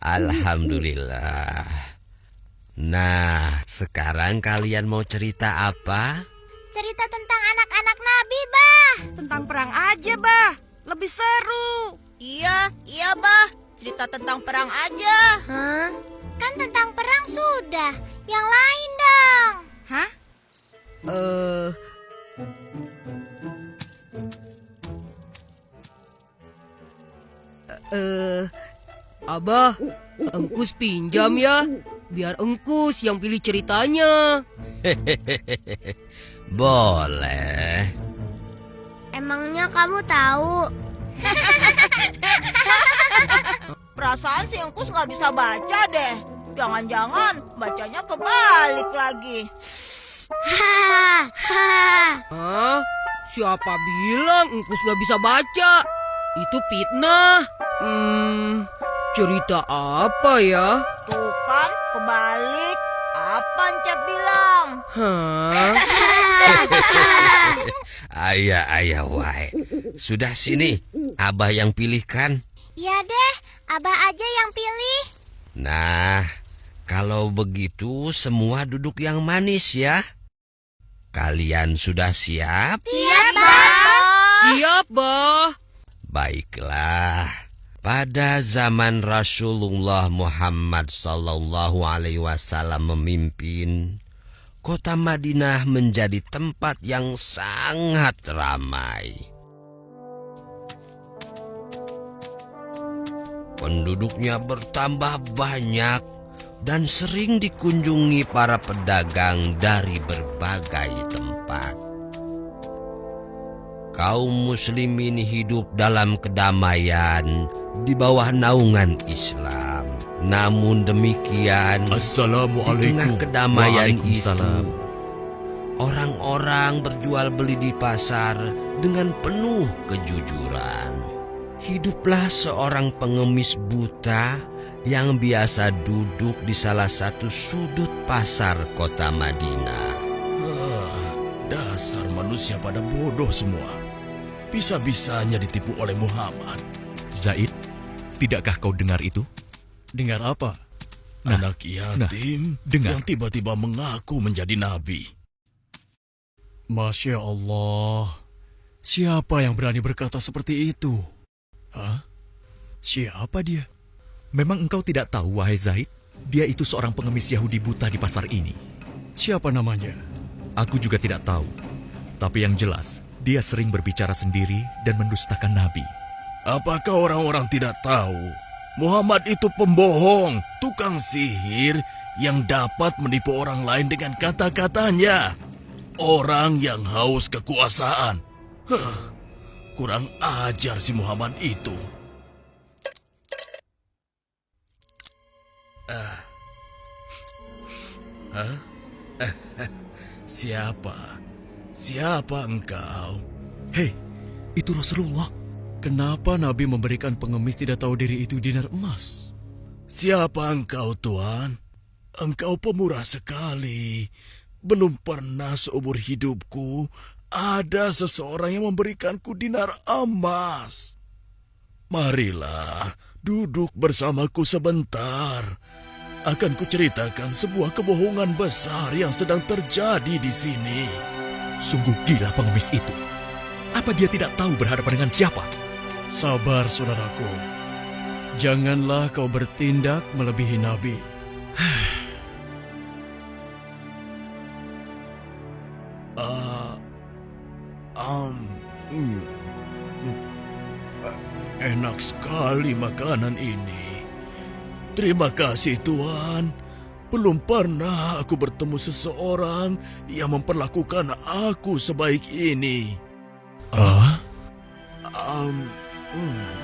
Alhamdulillah. Nah, sekarang kalian mau cerita apa? Cerita tentang anak-anak Nabi, Bah. Tentang perang aja, Bah. Lebih seru. Iya, Bah. Cerita tentang perang aja. Hah? Kan tentang perang sudah. Yang lain dong. Hah? Abah, Engkus pinjam ya. Biar Engkus yang pilih ceritanya. Boleh. Emangnya kamu tahu? Perasaan si Engkus nggak bisa baca deh. Jangan-jangan bacanya kebalik lagi. Hah? Siapa bilang Engkus gak bisa baca? Itu fitnah. Cerita apa ya? Tuh kan, kebalik. Apa Encep bilang? Hah? Ayah, wai. Sudah sini, Abah yang pilihkan. Ya deh, Abah aja yang pilih. Nah, kalau begitu semua duduk yang manis ya. Kalian sudah siap? Siap, Bah. Siap, Bah. Baiklah. Pada zaman Rasulullah Muhammad SAW memimpin, kota Madinah menjadi tempat yang sangat ramai. Penduduknya bertambah banyak dan sering dikunjungi para pedagang dari berbagai tempat. Kaum muslimin hidup dalam kedamaian di bawah naungan Islam. Namun demikian, di tengah kedamaian itu, orang-orang berjual beli di pasar dengan penuh kejujuran. Hiduplah seorang pengemis buta yang biasa duduk di salah satu sudut pasar kota Madinah. Dasar manusia pada bodoh semua. Bisa-bisanya ditipu oleh Muhammad. Zaid, tidakkah kau dengar itu? Dengar apa? Anak yatim yang tiba-tiba mengaku menjadi nabi. Masya Allah. Siapa yang berani berkata seperti itu? Hah? Siapa dia? Memang engkau tidak tahu, wahai Zaid? Dia itu seorang pengemis Yahudi buta di pasar ini. Siapa namanya? Aku juga tidak tahu. Tapi yang jelas, dia sering berbicara sendiri dan mendustakan Nabi. Apakah orang-orang tidak tahu? Muhammad itu pembohong, tukang sihir yang dapat menipu orang lain dengan kata-katanya. Orang yang haus kekuasaan. Kurang ajar si Muhammad itu. Siapa engkau? Hei, itu Rasulullah. Kenapa Nabi memberikan pengemis tidak tahu diri itu dinar emas? Siapa engkau, Tuan? Engkau pemurah sekali. Belum pernah seumur hidupku ada seseorang yang memberikanku dinar emas. Marilah, duduk bersamaku sebentar. Akan kuceritakan sebuah kebohongan besar yang sedang terjadi di sini. Sungguh gila pengemis itu. Apa dia tidak tahu berhadapan dengan siapa? Sabar, saudaraku. Janganlah kau bertindak melebihi Nabi. Enak sekali makanan ini. Terima kasih, Tuan. Belum pernah aku bertemu seseorang yang memperlakukan aku sebaik ini.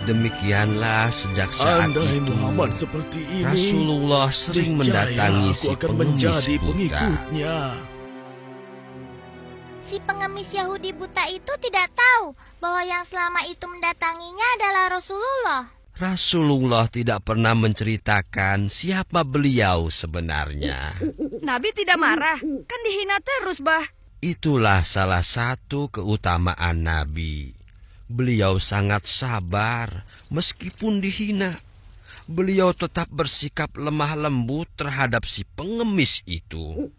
Demikianlah sejak saat Andai itu Muhammad seperti ini, Rasulullah sering mendatangi si aku akan pengemis menjadi buta. pengikutnya. Si pengemis Yahudi buta itu tidak tahu bahwa yang selama itu mendatanginya adalah Rasulullah. Rasulullah tidak pernah menceritakan siapa beliau sebenarnya. Nabi tidak marah, kan dihina terus, Bah. Itulah salah satu keutamaan Nabi. Beliau sangat sabar meskipun dihina. beliau tetap bersikap lemah lembut terhadap si pengemis itu.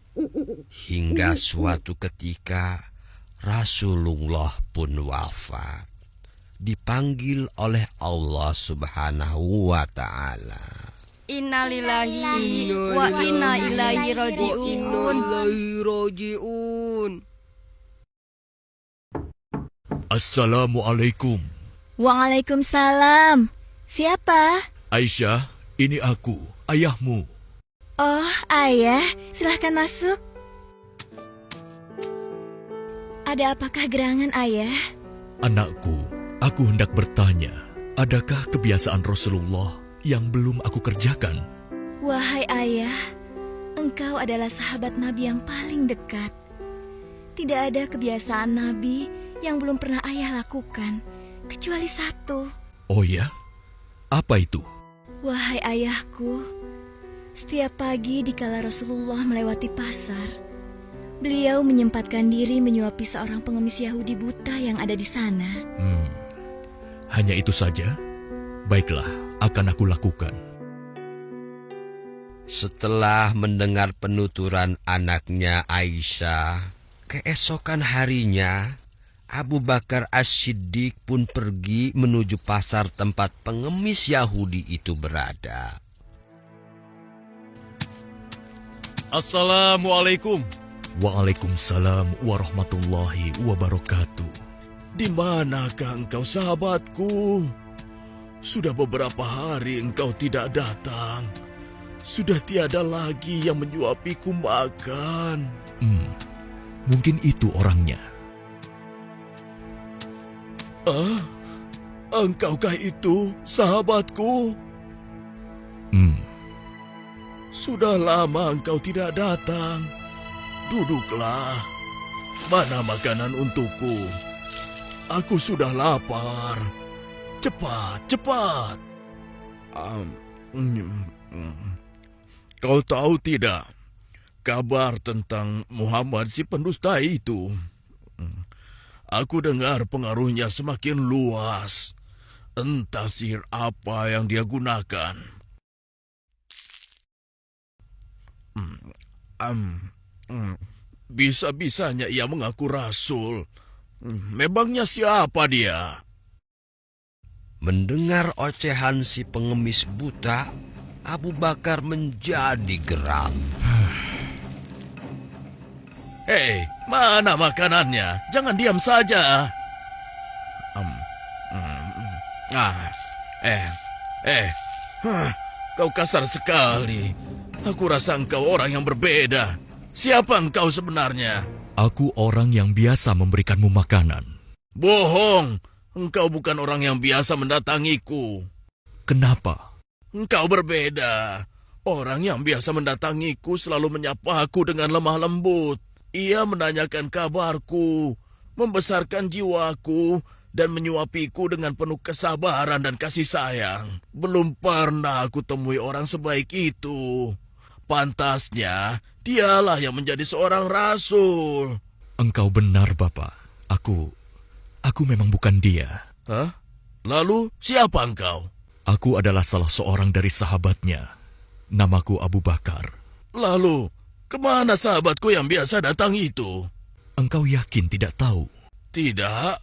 Hingga suatu ketika Rasulullah pun wafat, dipanggil oleh Allah Subhanahu wa Ta'ala. Innalillahi wa inna ilaihi raji'un. Assalamualaikum. Waalaikumsalam. Siapa? Aisyah, ini aku, ayahmu. Oh, ayah, silahkan masuk. Ada apakah gerangan, ayah? Anakku, aku hendak bertanya, adakah kebiasaan Rasulullah yang belum aku kerjakan? Wahai ayah, engkau adalah sahabat Nabi yang paling dekat. Tidak ada kebiasaan Nabi yang belum pernah ayah lakukan, kecuali satu. Oh ya? Apa itu? Wahai ayahku, setiap pagi dikala Rasulullah melewati pasar, beliau menyempatkan diri menyuapi seorang pengemis Yahudi buta yang ada di sana. Hanya itu saja? Baiklah, akan aku lakukan. Setelah mendengar penuturan anaknya Aisyah, keesokan harinya Abu Bakar As-Siddiq pun pergi menuju pasar tempat pengemis Yahudi itu berada. Assalamualaikum. Waalaikumsalam warahmatullahi wabarakatuh. Di manakah engkau, sahabatku? Sudah beberapa hari engkau tidak datang. Sudah tiada lagi yang menyuapiku makan. Mungkin itu orangnya. Engkaukah itu, sahabatku? Sudah lama engkau tidak datang. Duduklah. Mana makanan untukku? Aku sudah lapar. Cepat, cepat. Kau tahu tidak kabar tentang Muhammad si pendusta itu? Aku dengar pengaruhnya semakin luas. Entah sihir apa yang dia gunakan. Bisa-bisanya ia mengaku rasul. Memangnya siapa dia? Mendengar ocehan si pengemis buta, Abu Bakar menjadi geram. Hei, mana makanannya? Jangan diam saja. Kau kasar sekali. Aku rasa engkau orang yang berbeda. Siapa engkau sebenarnya? Aku orang yang biasa memberikanmu makanan. Bohong. Engkau bukan orang yang biasa mendatangiku. Kenapa? Engkau berbeda. Orang yang biasa mendatangiku selalu menyapaku dengan lemah lembut. Ia menanyakan kabarku, membesarkan jiwaku, dan menyuapiku dengan penuh kesabaran dan kasih sayang. Belum pernah aku temui orang sebaik itu. Pantasnya, dialah yang menjadi seorang rasul. Engkau benar, Bapak. Aku memang bukan dia. Hah? Lalu, siapa engkau? Aku adalah salah seorang dari sahabatnya. Namaku Abu Bakar. Lalu, kemana sahabatku yang biasa datang itu? Engkau yakin tidak tahu? Tidak.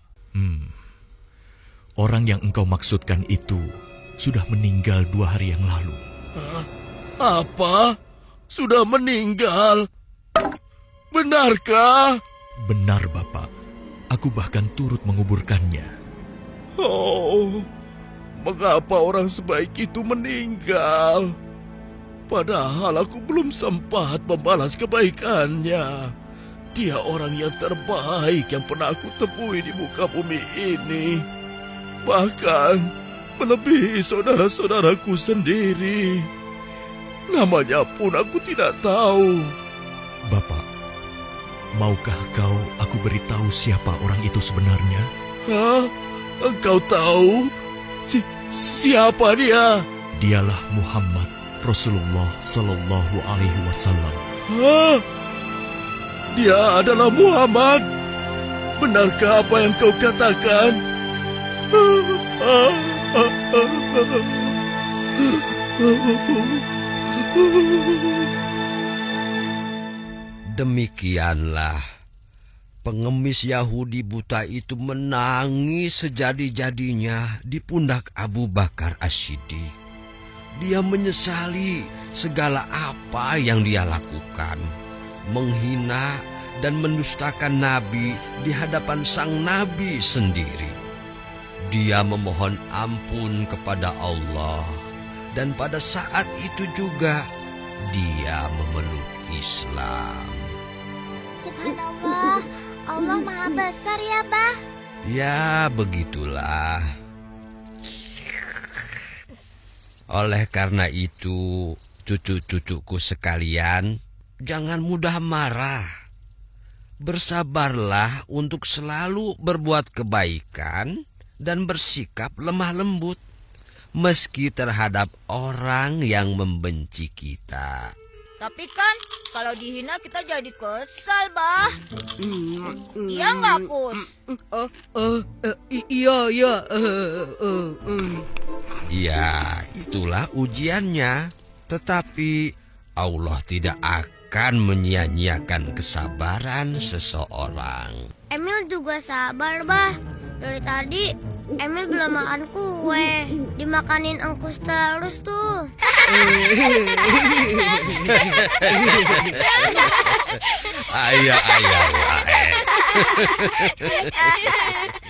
Orang yang engkau maksudkan itu sudah meninggal 2 hari yang lalu. Apa? Sudah meninggal? Benarkah? Benar, Bapak. Aku bahkan turut menguburkannya. Oh, mengapa orang sebaik itu meninggal? Padahal aku belum sempat membalas kebaikannya. Dia orang yang terbaik yang pernah aku temui di muka bumi ini. Bahkan melebihi saudara-saudaraku sendiri. Namanya pun aku tidak tahu. Bapak, maukah aku beritahu siapa orang itu sebenarnya? Hah? Engkau tahu? Siapa dia? Dialah Muhammad Rasulullah Sallallahu Alaihi Wasallam. Hah? Dia adalah Muhammad? Benarkah apa yang kau katakan? Demikianlah pengemis Yahudi buta itu menangis sejadi-jadinya di pundak Abu Bakar As-Siddiq. Dia menyesali segala apa yang dia lakukan, menghina dan mendustakan Nabi di hadapan sang Nabi sendiri. Dia memohon ampun kepada Allah, dan pada saat itu juga dia memeluk Islam. Subhanallah, Allah Maha Besar ya, Bah. Ya, begitulah. Oleh karena itu, cucu-cucuku sekalian, jangan mudah marah. Bersabarlah untuk selalu berbuat kebaikan dan bersikap lemah lembut, meski terhadap orang yang membenci kita. Tapi kan kalau dihina kita jadi kesal, Bah. Iya nggak, Kus? Iya. Ya, itulah ujiannya. Tetapi Allah tidak akan menyia-nyiakan kesabaran seseorang. Emil juga sabar, Bah. Dari tadi Emil belum makan kue. Dimakanin engkus terus tuh. Ayah.